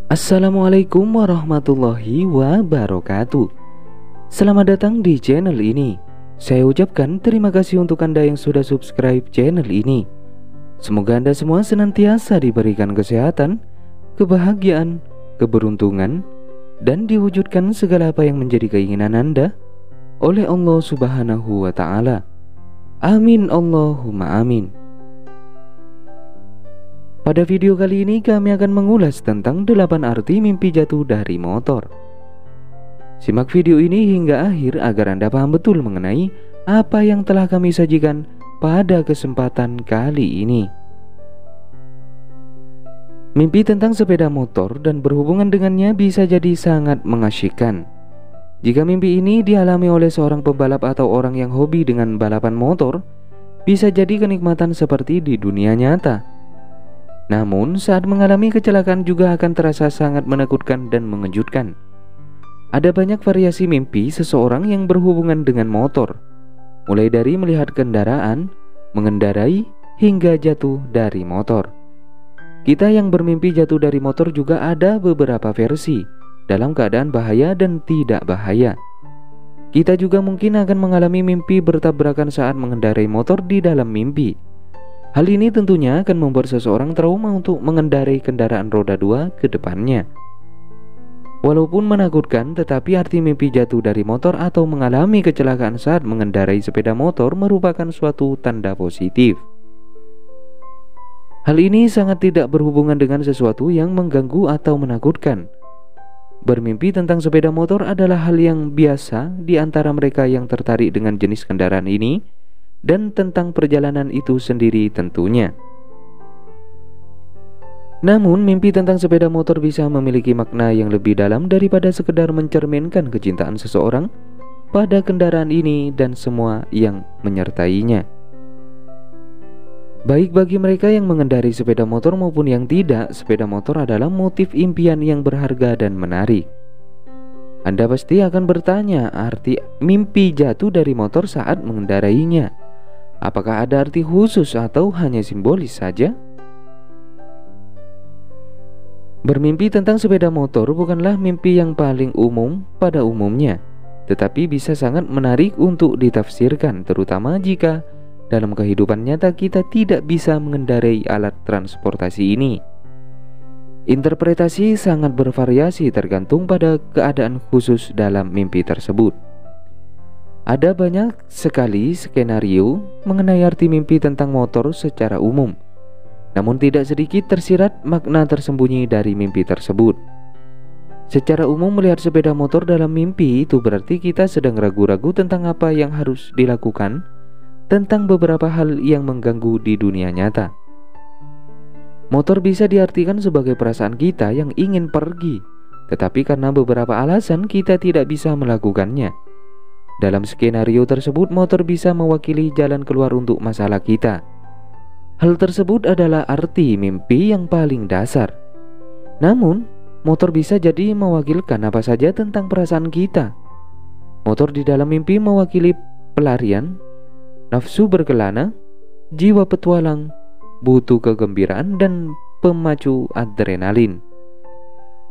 Assalamualaikum warahmatullahi wabarakatuh. Selamat datang di channel ini. Saya ucapkan terima kasih untuk Anda yang sudah subscribe channel ini. Semoga Anda semua senantiasa diberikan kesehatan, kebahagiaan, keberuntungan, dan diwujudkan segala apa yang menjadi keinginan Anda oleh Allah Subhanahu wa Ta'ala. Amin Allahumma amin. Pada video kali ini kami akan mengulas tentang 8 arti mimpi jatuh dari motor. Simak video ini hingga akhir agar Anda paham betul mengenai apa yang telah kami sajikan pada kesempatan kali ini. Mimpi tentang sepeda motor dan berhubungan dengannya bisa jadi sangat mengasyikkan. Jika mimpi ini dialami oleh seorang pembalap atau orang yang hobi dengan balapan motor, bisa jadi kenikmatan seperti di dunia nyata. Namun saat mengalami kecelakaan juga akan terasa sangat menakutkan dan mengejutkan. Ada banyak variasi mimpi seseorang yang berhubungan dengan motor, mulai dari melihat kendaraan, mengendarai, hingga jatuh dari motor. Kita yang bermimpi jatuh dari motor juga ada beberapa versi, dalam keadaan bahaya dan tidak bahaya. Kita juga mungkin akan mengalami mimpi bertabrakan saat mengendarai motor di dalam mimpi. Hal ini tentunya akan membuat seseorang trauma untuk mengendarai kendaraan roda 2 ke depannya. Walaupun menakutkan, tetapi arti mimpi jatuh dari motor atau mengalami kecelakaan saat mengendarai sepeda motor merupakan suatu tanda positif. Hal ini sangat tidak berhubungan dengan sesuatu yang mengganggu atau menakutkan. Bermimpi tentang sepeda motor adalah hal yang biasa di antara mereka yang tertarik dengan jenis kendaraan ini dan tentang perjalanan itu sendiri tentunya. Namun mimpi tentang sepeda motor bisa memiliki makna yang lebih dalam daripada sekedar mencerminkan kecintaan seseorang pada kendaraan ini dan semua yang menyertainya. Baik bagi mereka yang mengendarai sepeda motor maupun yang tidak, sepeda motor adalah motif impian yang berharga dan menarik. Anda pasti akan bertanya arti mimpi jatuh dari motor saat mengendarainya. Apakah ada arti khusus atau hanya simbolis saja? Bermimpi tentang sepeda motor bukanlah mimpi yang paling umum pada umumnya, tetapi bisa sangat menarik untuk ditafsirkan, terutama jika dalam kehidupan nyata kita tidak bisa mengendarai alat transportasi ini. Interpretasi sangat bervariasi tergantung pada keadaan khusus dalam mimpi tersebut. Ada banyak sekali skenario mengenai arti mimpi tentang motor secara umum, namun tidak sedikit tersirat makna tersembunyi dari mimpi tersebut. Secara umum melihat sepeda motor dalam mimpi itu berarti kita sedang ragu-ragu tentang apa yang harus dilakukan, tentang beberapa hal yang mengganggu di dunia nyata. Motor bisa diartikan sebagai perasaan kita yang ingin pergi, tetapi karena beberapa alasan kita tidak bisa melakukannya. Dalam skenario tersebut, motor bisa mewakili jalan keluar untuk masalah kita. Hal tersebut adalah arti mimpi yang paling dasar. Namun, motor bisa jadi mewakilkan apa saja tentang perasaan kita. Motor di dalam mimpi mewakili pelarian, nafsu berkelana, jiwa petualang, butuh kegembiraan, dan pemacu adrenalin.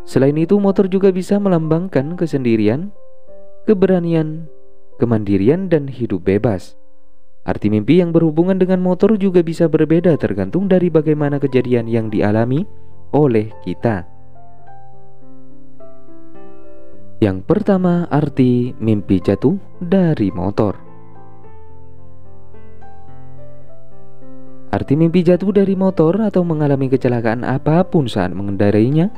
Selain itu, motor juga bisa melambangkan kesendirian, keberanian, kemandirian, dan hidup bebas. Arti mimpi yang berhubungan dengan motor juga bisa berbeda tergantung dari bagaimana kejadian yang dialami oleh kita. Yang pertama, arti mimpi jatuh dari motor. Arti mimpi jatuh dari motor atau mengalami kecelakaan apapun saat mengendarainya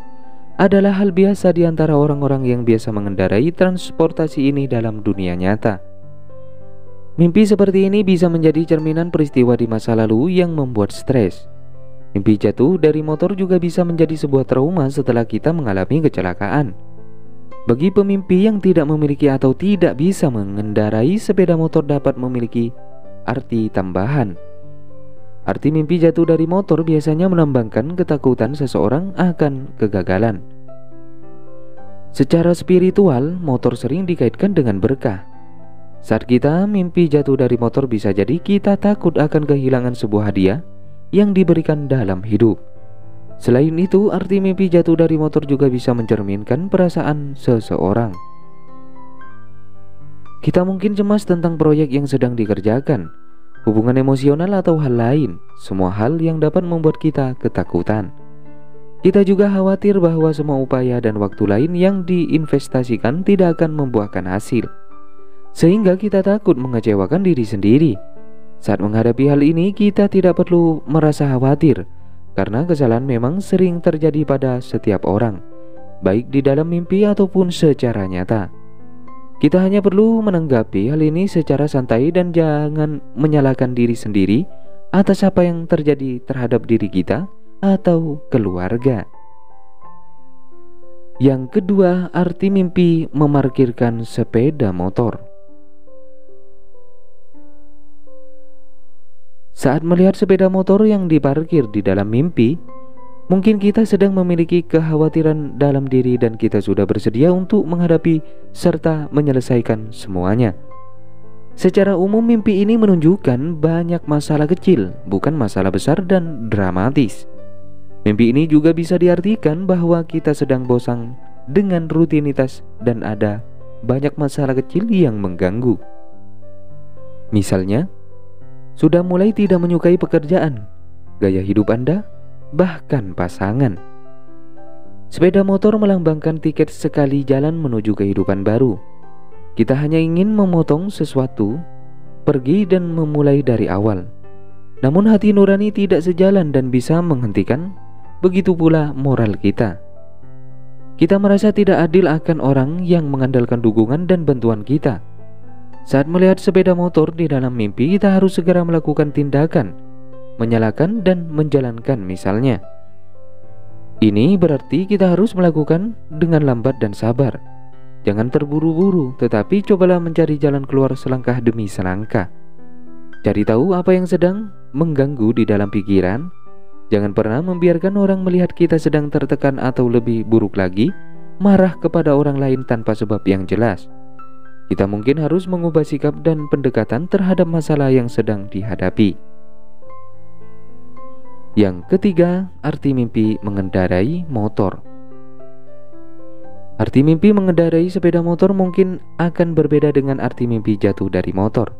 adalah hal biasa di antara orang-orang yang biasa mengendarai transportasi ini dalam dunia nyata. Mimpi seperti ini bisa menjadi cerminan peristiwa di masa lalu yang membuat stres. Mimpi jatuh dari motor juga bisa menjadi sebuah trauma setelah kita mengalami kecelakaan. Bagi pemimpi yang tidak memiliki atau tidak bisa mengendarai sepeda motor dapat memiliki arti tambahan. Arti mimpi jatuh dari motor biasanya melambangkan ketakutan seseorang akan kegagalan. Secara spiritual, motor sering dikaitkan dengan berkah. Saat kita mimpi jatuh dari motor, bisa jadi kita takut akan kehilangan sebuah hadiah yang diberikan dalam hidup. Selain itu, arti mimpi jatuh dari motor juga bisa mencerminkan perasaan seseorang. Kita mungkin cemas tentang proyek yang sedang dikerjakan, hubungan emosional atau hal lain, semua hal yang dapat membuat kita ketakutan. Kita juga khawatir bahwa semua upaya dan waktu lain yang diinvestasikan tidak akan membuahkan hasil, sehingga kita takut mengecewakan diri sendiri. Saat menghadapi hal ini, kita tidak perlu merasa khawatir, karena kesalahan memang sering terjadi pada setiap orang, baik di dalam mimpi ataupun secara nyata. Kita hanya perlu menanggapi hal ini secara santai dan jangan menyalahkan diri sendiri atas apa yang terjadi terhadap diri kita atau keluarga. Yang kedua, arti mimpi memarkirkan sepeda motor. Saat melihat sepeda motor yang diparkir di dalam mimpi, mungkin kita sedang memiliki kekhawatiran dalam diri dan kita sudah bersedia untuk menghadapi serta menyelesaikan semuanya. Secara umum, mimpi ini menunjukkan banyak masalah kecil, bukan masalah besar dan dramatis. Mimpi ini juga bisa diartikan bahwa kita sedang bosan dengan rutinitas dan ada banyak masalah kecil yang mengganggu. Misalnya, sudah mulai tidak menyukai pekerjaan, gaya hidup Anda, bahkan pasangan. Sepeda motor melambangkan tiket sekali jalan menuju kehidupan baru. Kita hanya ingin memotong sesuatu, pergi dan memulai dari awal. Namun hati nurani tidak sejalan dan bisa menghentikan, begitu pula moral kita. Kita merasa tidak adil akan orang yang mengandalkan dukungan dan bantuan kita. Saat melihat sepeda motor di dalam mimpi, kita harus segera melakukan tindakan, menyalakan dan menjalankan misalnya. Ini berarti kita harus melakukan dengan lambat dan sabar. Jangan terburu-buru, tetapi cobalah mencari jalan keluar selangkah demi selangkah. Cari tahu apa yang sedang mengganggu di dalam pikiran. Jangan pernah membiarkan orang melihat kita sedang tertekan atau lebih buruk lagi, marah kepada orang lain tanpa sebab yang jelas. Kita mungkin harus mengubah sikap dan pendekatan terhadap masalah yang sedang dihadapi. Yang ketiga, arti mimpi mengendarai motor. Arti mimpi mengendarai sepeda motor mungkin akan berbeda dengan arti mimpi jatuh dari motor.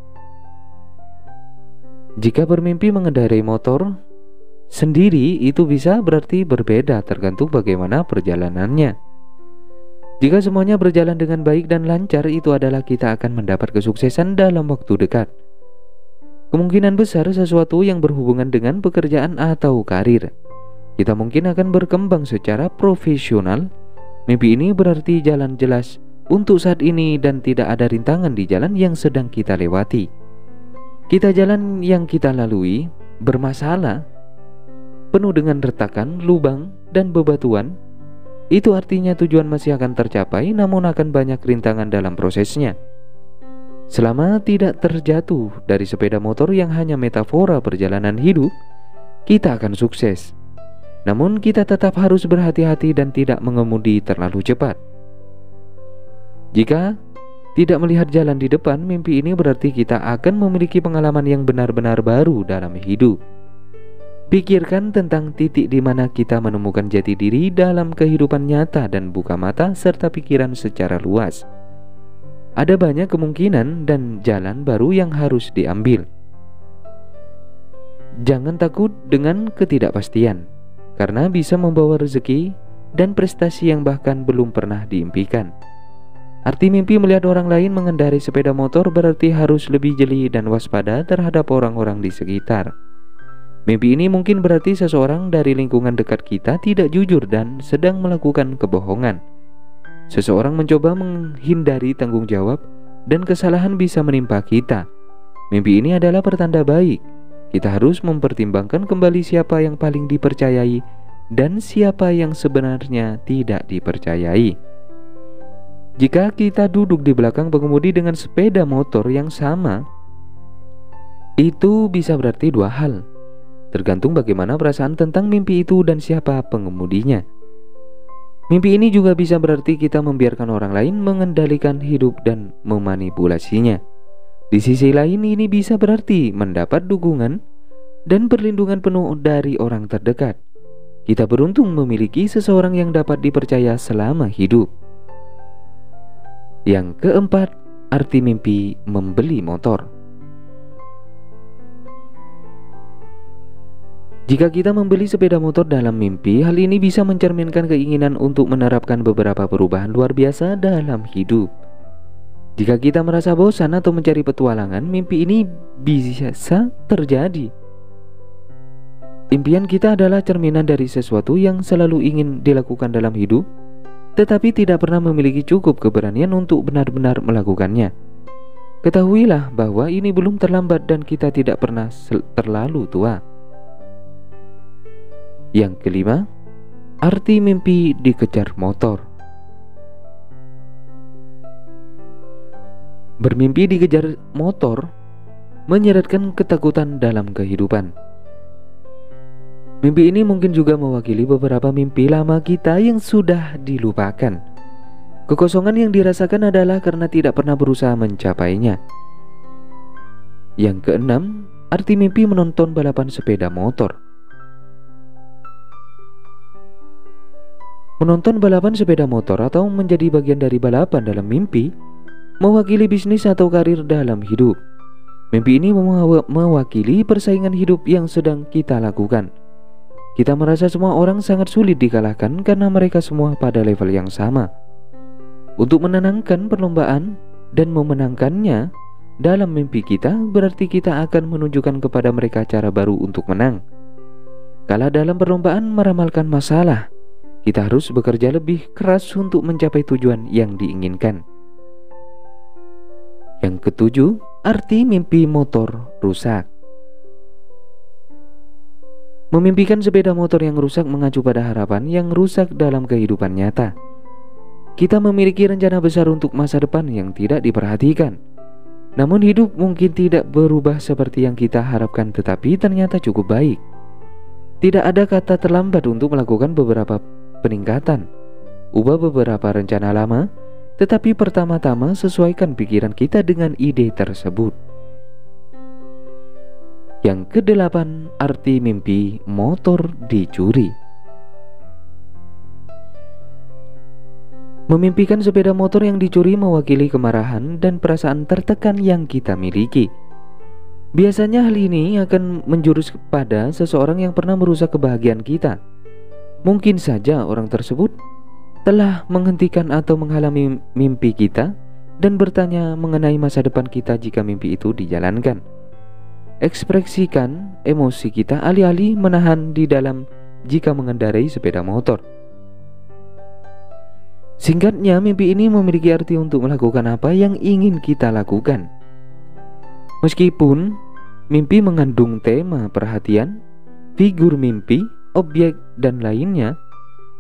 Jika bermimpi mengendarai motor sendiri, itu bisa berarti berbeda tergantung bagaimana perjalanannya. Jika semuanya berjalan dengan baik dan lancar, itu adalah kita akan mendapat kesuksesan dalam waktu dekat. Kemungkinan besar sesuatu yang berhubungan dengan pekerjaan atau karir. Kita mungkin akan berkembang secara profesional. Mimpi ini berarti jalan jelas untuk saat ini dan tidak ada rintangan di jalan yang sedang kita lewati. Jalan yang kita lalui bermasalah, penuh dengan retakan, lubang, dan bebatuan. Itu artinya tujuan masih akan tercapai, namun akan banyak rintangan dalam prosesnya. Selama tidak terjatuh dari sepeda motor yang hanya metafora perjalanan hidup, kita akan sukses. Namun kita tetap harus berhati-hati dan tidak mengemudi terlalu cepat. Jika tidak melihat jalan di depan, mimpi ini berarti kita akan memiliki pengalaman yang benar-benar baru dalam hidup. Pikirkan tentang titik di mana kita menemukan jati diri dalam kehidupan nyata dan buka mata serta pikiran secara luas. Ada banyak kemungkinan dan jalan baru yang harus diambil. Jangan takut dengan ketidakpastian, karena bisa membawa rezeki dan prestasi yang bahkan belum pernah diimpikan. Arti mimpi melihat orang lain mengendarai sepeda motor berarti harus lebih jeli dan waspada terhadap orang-orang di sekitar. Mimpi ini mungkin berarti seseorang dari lingkungan dekat kita tidak jujur dan sedang melakukan kebohongan. Seseorang mencoba menghindari tanggung jawab dan kesalahan bisa menimpa kita. Mimpi ini adalah pertanda baik. Kita harus mempertimbangkan kembali siapa yang paling dipercayai dan siapa yang sebenarnya tidak dipercayai. Jika kita duduk di belakang pengemudi dengan sepeda motor yang sama, itu bisa berarti dua hal. Tergantung bagaimana perasaan tentang mimpi itu dan siapa pengemudinya. Mimpi ini juga bisa berarti kita membiarkan orang lain mengendalikan hidup dan memanipulasinya. Di sisi lain, ini bisa berarti mendapat dukungan dan perlindungan penuh dari orang terdekat. Kita beruntung memiliki seseorang yang dapat dipercaya selama hidup. Yang keempat, arti mimpi membeli motor. Jika kita membeli sepeda motor dalam mimpi, hal ini bisa mencerminkan keinginan untuk menerapkan beberapa perubahan luar biasa dalam hidup. Jika kita merasa bosan atau mencari petualangan, mimpi ini bisa terjadi. Impian kita adalah cerminan dari sesuatu yang selalu ingin dilakukan dalam hidup, tetapi tidak pernah memiliki cukup keberanian untuk benar-benar melakukannya. Ketahuilah bahwa ini belum terlambat dan kita tidak pernah terlalu tua. Yang kelima, arti mimpi dikejar motor. Bermimpi dikejar motor menyeratkan ketakutan dalam kehidupan. Mimpi ini mungkin juga mewakili beberapa mimpi lama kita yang sudah dilupakan. Kekosongan yang dirasakan adalah karena tidak pernah berusaha mencapainya. Yang keenam, arti mimpi menonton balapan sepeda motor. Menonton balapan sepeda motor atau menjadi bagian dari balapan dalam mimpi mewakili bisnis atau karir dalam hidup. Mimpi ini mewakili persaingan hidup yang sedang kita lakukan. Kita merasa semua orang sangat sulit dikalahkan karena mereka semua pada level yang sama. Untuk menenangkan perlombaan dan memenangkannya dalam mimpi kita, berarti kita akan menunjukkan kepada mereka cara baru untuk menang. Kala dalam perlombaan meramalkan masalah, kita harus bekerja lebih keras untuk mencapai tujuan yang diinginkan. Yang ketujuh, arti mimpi motor rusak. Memimpikan sepeda motor yang rusak mengacu pada harapan yang rusak dalam kehidupan nyata. Kita memiliki rencana besar untuk masa depan yang tidak diperhatikan. Namun hidup mungkin tidak berubah seperti yang kita harapkan, tetapi ternyata cukup baik. Tidak ada kata terlambat untuk melakukan beberapa peningkatan. Ubah beberapa rencana lama, tetapi pertama-tama sesuaikan pikiran kita dengan ide tersebut. Yang kedelapan, arti mimpi motor dicuri. Memimpikan sepeda motor yang dicuri mewakili kemarahan dan perasaan tertekan yang kita miliki. Biasanya hal ini akan menjurus kepada seseorang yang pernah merusak kebahagiaan kita. Mungkin saja orang tersebut telah menghentikan atau menghalangi mimpi kita dan bertanya mengenai masa depan kita jika mimpi itu dijalankan. Ekspresikan emosi kita alih-alih menahan di dalam jika mengendarai sepeda motor. Singkatnya, mimpi ini memiliki arti untuk melakukan apa yang ingin kita lakukan. Meskipun mimpi mengandung tema perhatian, figur mimpi, objek, dan lainnya,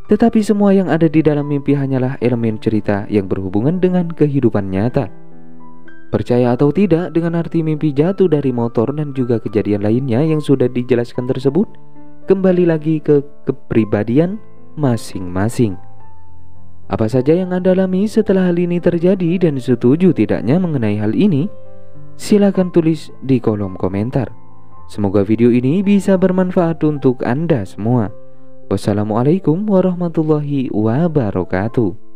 tetapi semua yang ada di dalam mimpi hanyalah elemen cerita yang berhubungan dengan kehidupan nyata. Percaya atau tidak, dengan arti mimpi jatuh dari motor dan juga kejadian lainnya yang sudah dijelaskan tersebut, kembali lagi ke kepribadian masing-masing. Apa saja yang Anda alami setelah hal ini terjadi dan setuju tidaknya mengenai hal ini, silakan tulis di kolom komentar. Semoga video ini bisa bermanfaat untuk Anda semua. Wassalamualaikum warahmatullahi wabarakatuh.